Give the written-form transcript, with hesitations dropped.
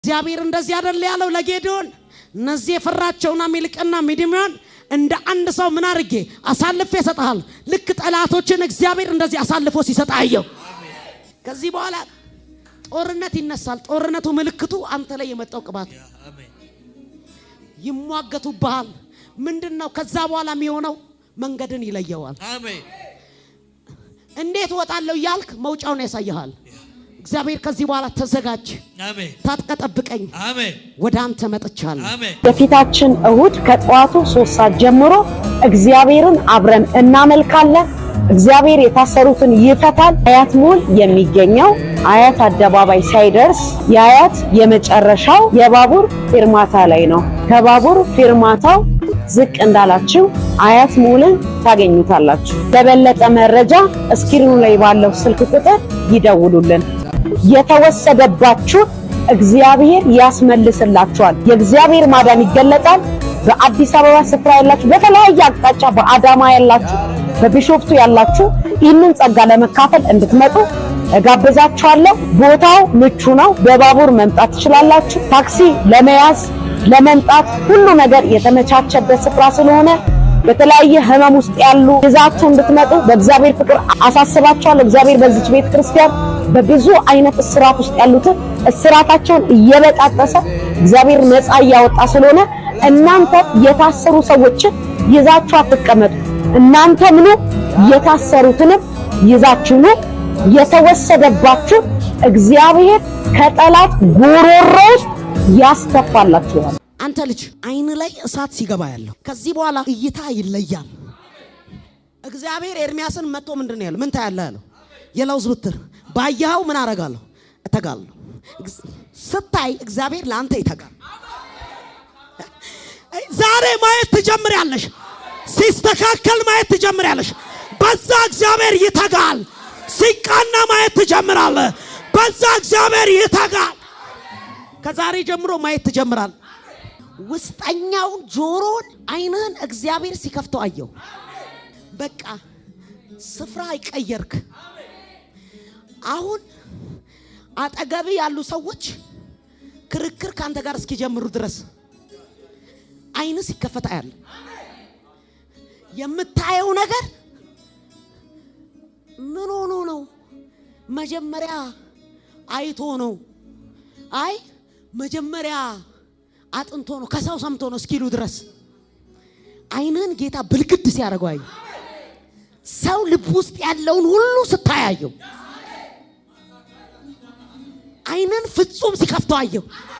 እግዚአብሔር እንደዚህ አይደል ያለው ለጌዲዮን እነዚህ የፈራቸውና ሚልቅና ሚዲያም እንደ አንድ ሰው ምን አርጌ አሳልፌ ሰጣል ልክ ጠላቶችን እግዚአብሔር እንደዚህ አሳልፎ ሲሰጣየው ከዚህ በኋላ ጦርነት ይነሳል ጦርነቱ ምልክቱ አንተ ላይ የመጣው ቅባት አሜን ይሟገቱብሃል ምንድነው ከዛ በኋላ የሚሆነው መንገድን ይለየዋል አሜን እንዴት ወጣለው ያልክ መውጫውን ያሳያል እግዚአብሔር ከዚህ በኋላ ተዘጋጅ አሜን ታጥቀጠብቀኝ አሜን ወደ አንተ መጥቻለሁ አሜን በፊታችን እሁድ ከጧቱ 3 ሰዓት ጀምሮ እግዚአብሔርን አብረን እናመልካለን እግዚአብሔር የታሰሩትን ይፈታል አያት ሞል የሚገኘው አያት አደባባይ ሳይደርስ የአያት የመጨረሻው የባቡር ፊርማታ ላይ ነው ከባቡር ፊርማታው ዝቅ እንዳላችሁ አያት ሞልን ታገኙታላችሁ ለበለጠ መረጃ ስክሪኑ ላይ ባለው ስልክ ቁጥር ይደውሉልን የተወሰደባችሁ እግዚአብሔር ያስመልስላችኋል የእግዚአብሔር ማዳን ይገለጣል በአዲስ አበባ ስፍራ ያላችሁ በተለያየ አቅጣጫ በአዳማ ያላችሁ በቢሾፍቱ ያላችሁ ይህንን ጸጋ ለመካፈል እንድትመጡ እጋብዛችኋለሁ ቦታው ምቹ ነው በባቡር መምጣት ትችላላችሁ ታክሲ ለመያዝ ለመምጣት ሁሉ ነገር የተመቻቸበት ስፍራ ስለሆነ በተለያየ ህመም ውስጥ ያሉ ይዛችሁ እንድትመጡ በእግዚአብሔር ፍቅር አሳስባችኋለሁ እግዚአብሔር በዚች ቤተ ክርስቲያን በብዙ አይነት እስራት ውስጥ ያሉትን እስራታቸውን እየበጣጠሰ እግዚአብሔር ነፃ ያወጣ ስለሆነ እናንተ የታሰሩ ሰዎችን ይዛችሁ አትቀመጡ እናንተ ምን የታሰሩትንም ይዛችሁ ነው የተወሰደባችሁ እግዚአብሔር ከጠላት ጉሮሮ ያስተፋላችኋል አንተ ልጅ አይን ላይ እሳት ሲገባ ያለው ከዚህ በኋላ እይታ ይለያል እግዚአብሔር ኤርሚያስን መጥቶ ምንድነው ያለው ምን ታያለህ ያለው የለውዝ ብትር ባያው ምን አረጋለሁ እተጋለሁ ስታይ እግዚአብሔር ለአንተ ይተጋል ዛሬ ማየት ትጀምሪያለሽ ሲስተካከል ማየት ትጀምሪያለሽ በዛ እግዚአብሔር ይተጋል ሲቃና ማየት ትጀምራለህ በዛ እግዚአብሔር ይተጋል ከዛሬ ጀምሮ ማየት ትጀምራል ውስጠኛው ጆሮን አይነን እግዚአብሔር ሲከፍተው አየው በቃ ስፍራ ይቀየርክ አሁን አጠገብ ያሉ ሰዎች ክርክር ካንተ ጋር እስኪጀምሩ ድረስ አይንስ ይከፈታል የምታየው ነገር ምን ሆኖ ነው መጀመሪያ አይቶ ነው አይ መጀመሪያ አጥንቶ ነው ከሰው ሰምቶ ነው እስኪሉ ድረስ አይነን ጌታ ብልግድ ሲያደርገው አይ ሰው ልብ ውስጥ ያለውን ሁሉ ስታያየው አይነን ፍጹም ሲከፍተው አየው